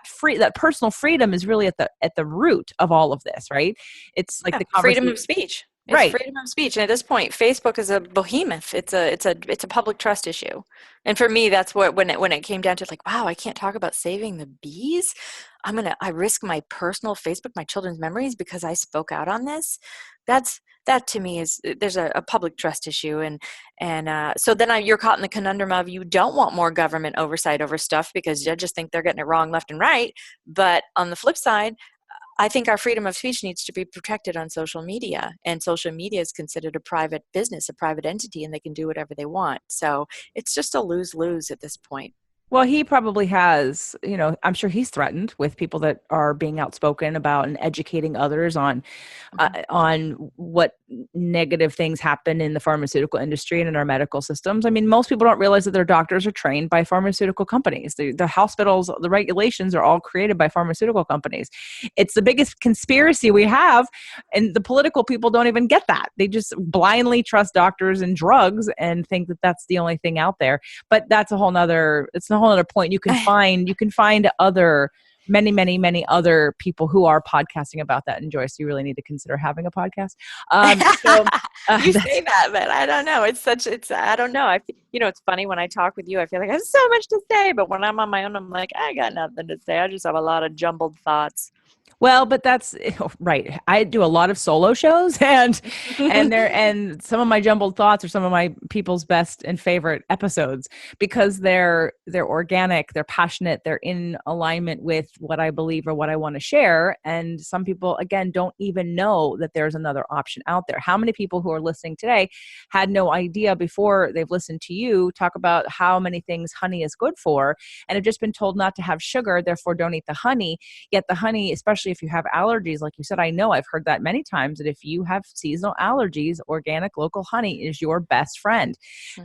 personal freedom is really at the root of all of this, right? It's like the freedom of speech. It's right. Freedom of speech. And at this point, Facebook is a behemoth. It's a public trust issue. And for me, that's what, when it came down to, like, wow, I can't talk about saving the bees. I risk my personal Facebook, my children's memories, because I spoke out on this. That to me is, there's a public trust issue. And so then you're caught in the conundrum of, you don't want more government oversight over stuff because judges think they're getting it wrong left and right. But on the flip side, I think our freedom of speech needs to be protected on social media, and social media is considered a private business, a private entity, and they can do whatever they want. So it's just a lose-lose at this point. Well, he probably has, I'm sure he's threatened with people that are being outspoken about and educating others on what negative things happen in the pharmaceutical industry and in our medical systems. I mean, most people don't realize that their doctors are trained by pharmaceutical companies. The hospitals, the regulations are all created by pharmaceutical companies. It's the biggest conspiracy we have, and the political people don't even get that. They just blindly trust doctors and drugs and think that that's the only thing out there. But that's a whole nother point. You can find many other people who are podcasting about that. And Joyce, you really need to consider having a podcast. You say that, but I don't know. I don't know. It's funny when I talk with you, I feel like I have so much to say, but when I'm on my own, I'm like, I got nothing to say. I just have a lot of jumbled thoughts. Well, but that's right. I do a lot of solo shows, and some of my jumbled thoughts are some of my people's best and favorite episodes, because they're organic, they're passionate, they're in alignment with what I believe or what I want to share. And some people, again, don't even know that there's another option out there. How many people who are listening today had no idea before they've listened to you talk about how many things honey is good for, and have just been told not to have sugar, therefore don't eat the honey. Yet the honey, especially if you have allergies, like you said, I know I've heard that many times, that if you have seasonal allergies, organic local honey is your best friend.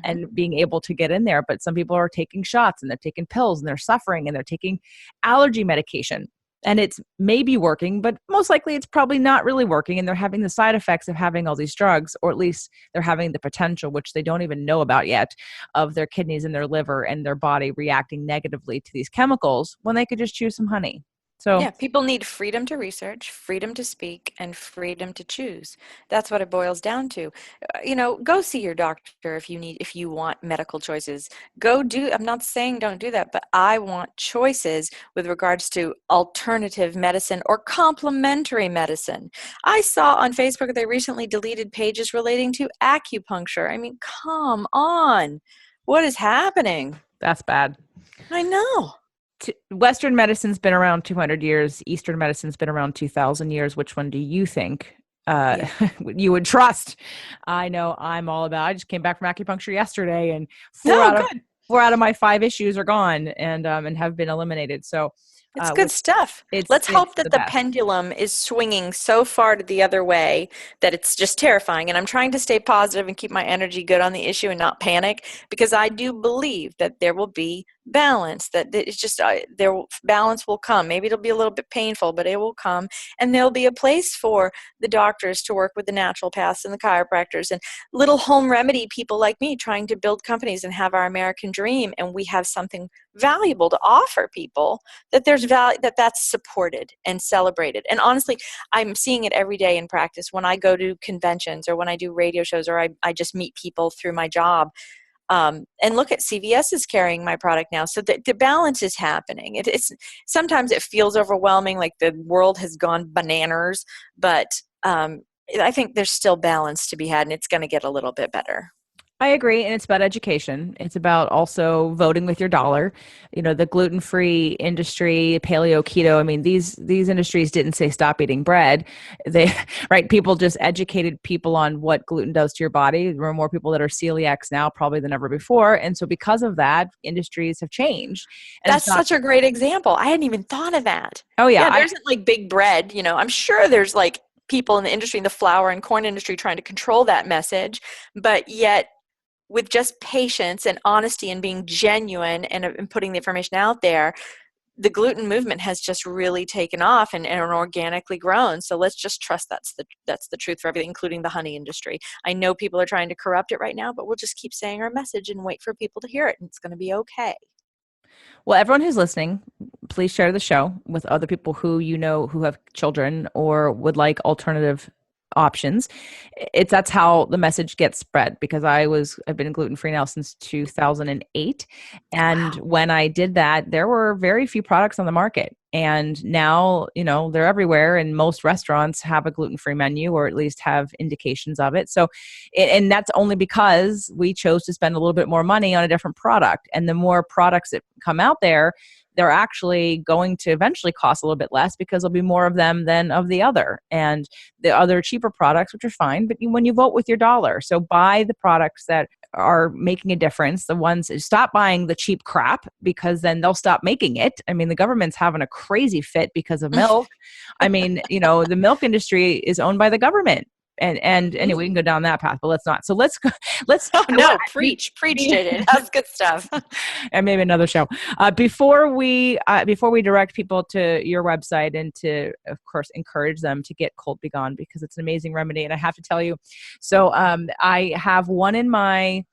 And being able to get in there. But some people are taking shots and they're taking pills and they're suffering and they're taking allergy medication. And it's maybe working, but most likely it's probably not really working. And they're having the side effects of having all these drugs, or at least they're having the potential, which they don't even know about yet, of their kidneys and their liver and their body reacting negatively to these chemicals, when they could just choose some honey. So yeah, people need freedom to research, freedom to speak, and freedom to choose. That's what it boils down to. Go see your doctor if you want medical choices. I'm not saying don't do that, but I want choices with regards to alternative medicine or complementary medicine. I saw on Facebook they recently deleted pages relating to acupuncture. I mean, come on. What is happening? that's bad. I know. Western medicine's been around 200 years. Eastern medicine's been around 2,000 years. Which one do you think you would trust? I know I'm all about, I just came back from acupuncture yesterday, and four out of my 5 issues are gone and have been eliminated. So it's good stuff. Let's hope that the pendulum is swinging so far to the other way that it's just terrifying. And I'm trying to stay positive and keep my energy good on the issue and not panic, because I do believe that there will be balance, that it's just balance will come. Maybe it'll be a little bit painful, but it will come. And there'll be a place for the doctors to work with the naturopaths and the chiropractors and little home remedy people like me trying to build companies and have our American dream. And we have something valuable to offer people, that there's value, that's supported and celebrated. And honestly, I'm seeing it every day in practice when I go to conventions or when I do radio shows, or I just meet people through my job. And look at CVS is carrying my product now. So the balance is happening. It's sometimes it feels overwhelming, like the world has gone bananas, but I think there's still balance to be had, and it's going to get a little bit better. I agree. And it's about education. It's about also voting with your dollar. The gluten-free industry, paleo, keto. I mean, these industries didn't say stop eating bread. They, right. People just educated people on what gluten does to your body. There are more people that are celiacs now probably than ever before. And so because of that, industries have changed. And it's That's not, such a great example. I hadn't even thought of that. oh yeah, Yeah, there isn't like big bread, I'm sure there's like people in the industry, in the flour and corn industry trying to control that message, but yet with just patience and honesty and being genuine and putting the information out there, the gluten movement has just really taken off and organically grown. So let's just trust that's the truth for everything, including the honey industry. I know people are trying to corrupt it right now, but we'll just keep saying our message and wait for people to hear it, and it's going to be okay. well, everyone who's listening, please share the show with other people who who have children or would like alternative options. That's how the message gets spread, because I've been gluten free now since 2008, and Wow. when I did that, there were very few products on the market, and now they're everywhere, and most restaurants have a gluten free menu, or at least have indications of it. So, and that's only because we chose to spend a little bit more money on a different product, and the more products that come out there, they're actually going to eventually cost a little bit less, because there'll be more of them than of the other. And the other cheaper products, which are fine, but when you vote with your dollar, so buy the products that are making a difference. The ones, stop buying the cheap crap, because then they'll stop making it. I mean, the government's having a crazy fit because of milk. I mean, the milk industry is owned by the government. And anyway, we can go down that path, but let's not. So let's go. Let's. Oh no, preach, JJ. That's good stuff. And maybe another show. Before we direct people to your website, and to, of course, encourage them to get Cold Begone, because it's an amazing remedy. And I have to tell you, so I have one in my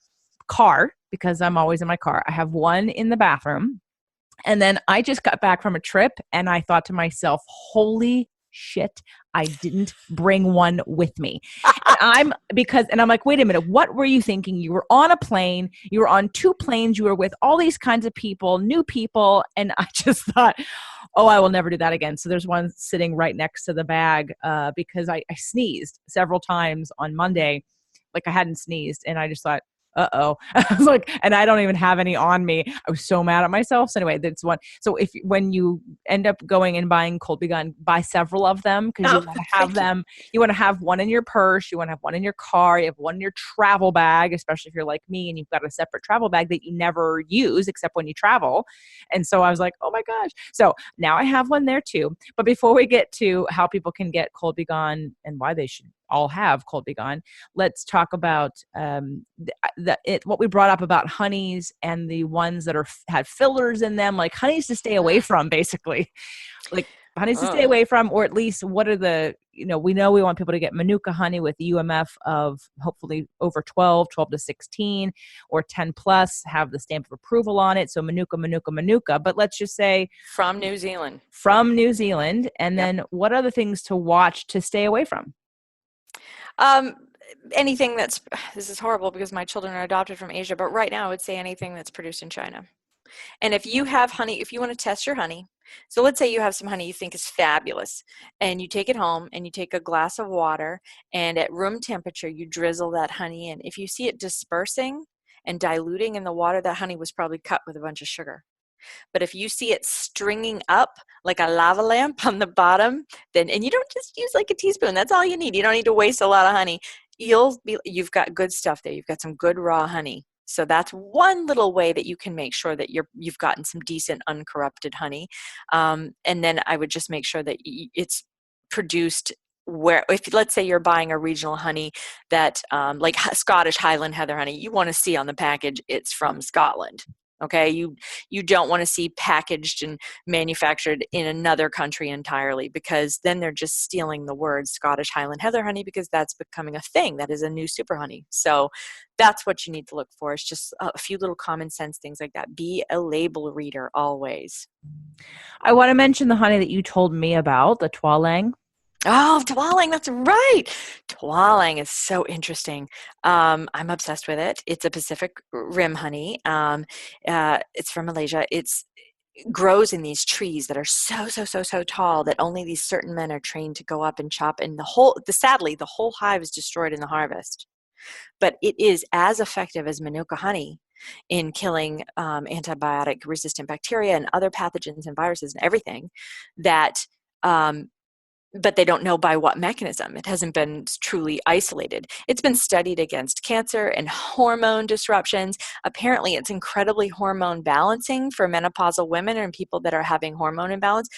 car, because I'm always in my car. I have one in the bathroom, and then I just got back from a trip, and I thought to myself, holy shit, I didn't bring one with me. And I'm like, wait a minute, what were you thinking? You were on a plane, you were on two planes, you were with all these kinds of people, new people. And I just thought, oh, I will never do that again. So there's one sitting right next to the bag, because I sneezed several times on Monday, like I hadn't sneezed. And I just thought, uh-oh. I was like, and I don't even have any on me. I was so mad at myself. So anyway, that's one. So when you end up going and buying Cold Begone, buy several of them, because you want to have them. You want to have one in your purse. You want to have one in your car. You have one in your travel bag, especially if you're like me and you've got a separate travel bag that you never use except when you travel. And so I was like, oh my gosh. So now I have one there too. But before we get to how people can get Cold Begone and why they should all have Cold Begone, let's talk about what we brought up about honeys and the ones that had fillers in them, like honeys to stay away from, basically. Like honeys to stay away from, or at least what are the, we know we want people to get Manuka honey with UMF of hopefully over 12 to 16, or 10 plus, have the stamp of approval on it. So Manuka. But let's just say From New Zealand. And then what are the things to watch to stay away from? Anything this is horrible because my children are adopted from Asia, but right now I would say anything that's produced in China. And if you have honey, if you want to test your honey, so let's say you have some honey you think is fabulous, and you take it home and you take a glass of water, and at room temperature you drizzle that honey in. If you see it dispersing and diluting in the water, that honey was probably cut with a bunch of sugar. But if you see it stringing up like a lava lamp on the bottom, then, and you don't just use like a teaspoon, that's all you need. You don't need to waste a lot of honey. You've got good stuff there. You've got some good raw honey. So that's one little way that you can make sure that you've gotten some decent uncorrupted honey. And then I would just make sure that it's produced where, if let's say you're buying a regional honey that like Scottish Highland Heather honey, you want to see on the package it's from Scotland. Okay, you don't want to see packaged and manufactured in another country entirely, because then they're just stealing the word Scottish Highland Heather honey, because that's becoming a thing. That is a new super honey. So that's what you need to look for. It's just a few little common sense things like that. Be a label reader always. I want to mention the honey that you told me about, the Tualang. Oh, Tualang, that's right. Tualang is so interesting. I'm obsessed with it. It's a Pacific Rim honey. It's from Malaysia. It grows in these trees that are so tall that only these certain men are trained to go up and chop. And sadly, the whole hive is destroyed in the harvest. but it is as effective as Manuka honey in killing antibiotic resistant bacteria and other pathogens and viruses and everything that but they don't know by what mechanism. It hasn't been truly isolated. It's been studied against cancer and hormone disruptions. Apparently, it's incredibly hormone balancing for menopausal women and people that are having hormone imbalance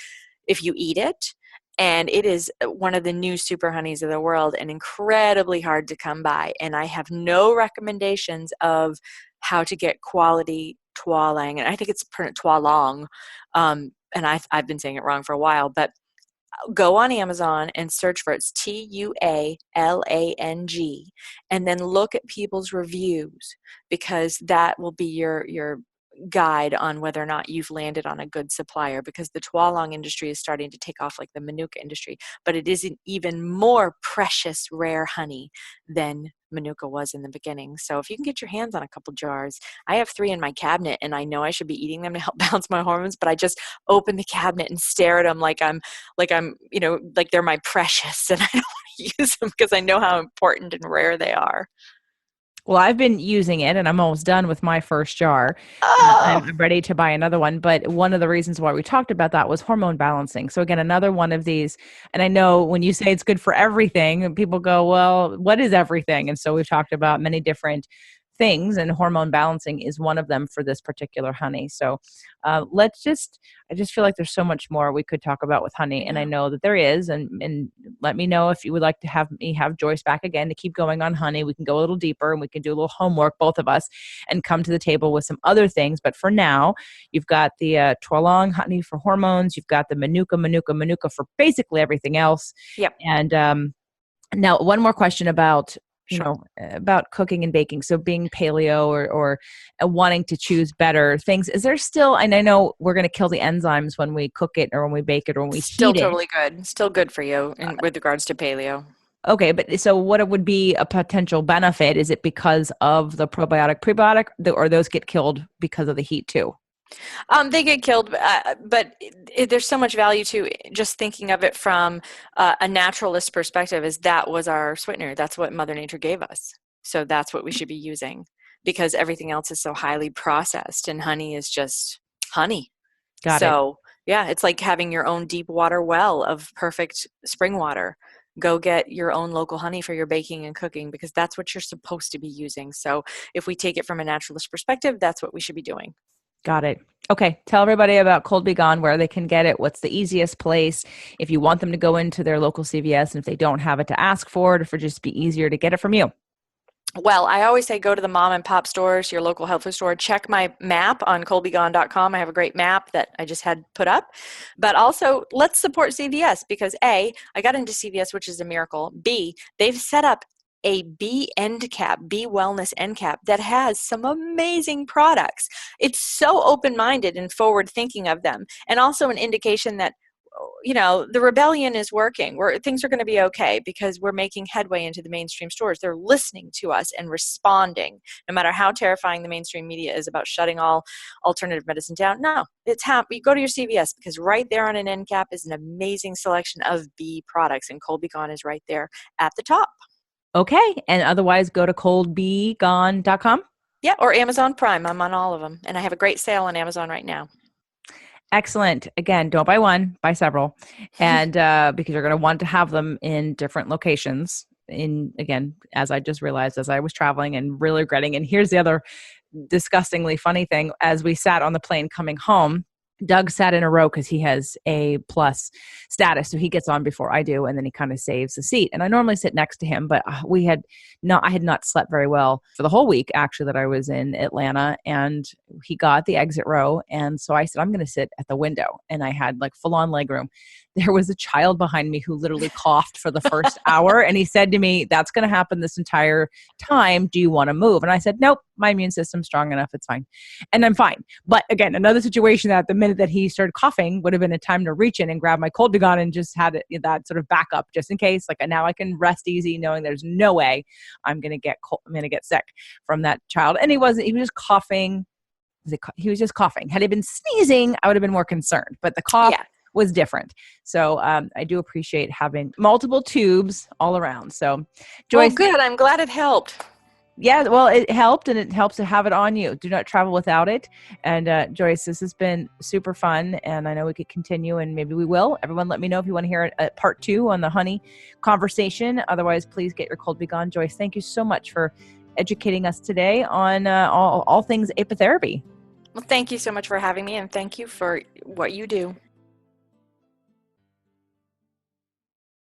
if you eat it. And it is one of the new super honeys of the world and incredibly hard to come by. And I have no recommendations of how to get quality tualang. And I think it's tualang. And I've been saying it wrong for a while, but go on Amazon and search for it's Tualang, and then look at people's reviews, because that will be your guide on whether or not you've landed on a good supplier, because the tualang industry is starting to take off like the Manuka industry, but it is an even more precious, rare honey than Manuka was in the beginning. So if you can get your hands on a couple jars, I have 3 in my cabinet, and I know I should be eating them to help balance my hormones, but I just open the cabinet and stare at them like I'm, like they're my precious, and I don't want to use them because I know how important and rare they are. Well, I've been using it and I'm almost done with my first jar. Oh, I'm ready to buy another one. But one of the reasons why we talked about that was hormone balancing. So again, another one of these, and I know when you say it's good for everything, people go, well, what is everything? And so we've talked about many different things, and hormone balancing is one of them for this particular honey. So I just feel like there's so much more we could talk about with honey. And I know that there is, and let me know if you would like to have me have Joyce back again to keep going on honey. We can go a little deeper and we can do a little homework, both of us, and come to the table with some other things. But for now, you've got the tualang honey for hormones. You've got the Manuka for basically everything else. yep. And now one more question about Sure. about cooking and baking. So being paleo or wanting to choose better things, is there still, and I know we're going to kill the enzymes when we cook it or when we bake it or when we Still heat it. totally good. Still good for you with regards to paleo. Okay, but so what it would be a potential benefit? Is it because of the probiotic, prebiotic, or those get killed because of the heat too? They get killed, but there's so much value to just thinking of it from a naturalist perspective. Is that was our sweetener? That's what Mother Nature gave us. So that's what we should be using, because everything else is so highly processed, and honey is just honey. Got it. So yeah, it's like having your own deep water well of perfect spring water. Go get your own local honey for your baking and cooking, because that's what you're supposed to be using. So if we take it from a naturalist perspective, that's what we should be doing. Got it. Okay. Tell everybody about Cold Be Gone, where they can get it. What's the easiest place? If you want them to go into their local CVS, and if they don't have it, to ask for it, or for just be easier to get it from you. Well, I always say go to the mom and pop stores, your local health food store. Check my map on coldbegone.com. I have a great map that I just had put up. But also, let's support CVS, because A, I got into CVS, which is a miracle. B, they've set up a bee end cap, bee wellness end cap, that has some amazing products. It's so open-minded and forward thinking of them, and also an indication that the rebellion is working, where things are going to be okay, because we're making headway into the mainstream stores. They're listening to us and responding, no matter how terrifying the mainstream media is about shutting all alternative medicine down. No, it's you go to your CVS, because right there on an end cap is an amazing selection of bee products, and Cold Be Gone is right there at the top. Okay. And otherwise, go to coldbegone.com. Yeah, or Amazon Prime. I'm on all of them. And I have a great sale on Amazon right now. Excellent. Again, don't buy one, buy several. And because you're going to want to have them in different locations. Again, as I just realized as I was traveling and really regretting. And here's the other disgustingly funny thing. As we sat on the plane coming home, Doug sat in a row because he has A+ status. So he gets on before I do, and then he kind of saves the seat. And I normally sit next to him, but I had not slept very well for the whole week, actually, that I was in Atlanta. And he got the exit row. And so I said, I'm going to sit at the window. And I had like full on legroom. There was a child behind me who literally coughed for the first hour. And he said to me, that's going to happen this entire time. Do you want to move? And I said, nope, my immune system's strong enough. It's fine. And I'm fine. But again, another situation that the minute that he started coughing would have been a time to reach in and grab my Cold Be Gone and just had that sort of backup just in case. Like now I can rest easy knowing there's no way I'm going to get sick from that child. And he was just coughing. He was just coughing. Had he been sneezing, I would have been more concerned. But the cough was different. So I do appreciate having multiple tubes all around. So, Joyce, well, good. I'm glad it helped. Yeah, well, it helped, and it helps to have it on you. Do not travel without it. And Joyce, this has been super fun, and I know we could continue, and maybe we will. Everyone, let me know if you want to hear a part 2 on the honey conversation. Otherwise, please get your cold be gone. Joyce, thank you so much for educating us today on all things apitherapy. Well, thank you so much for having me, and thank you for what you do.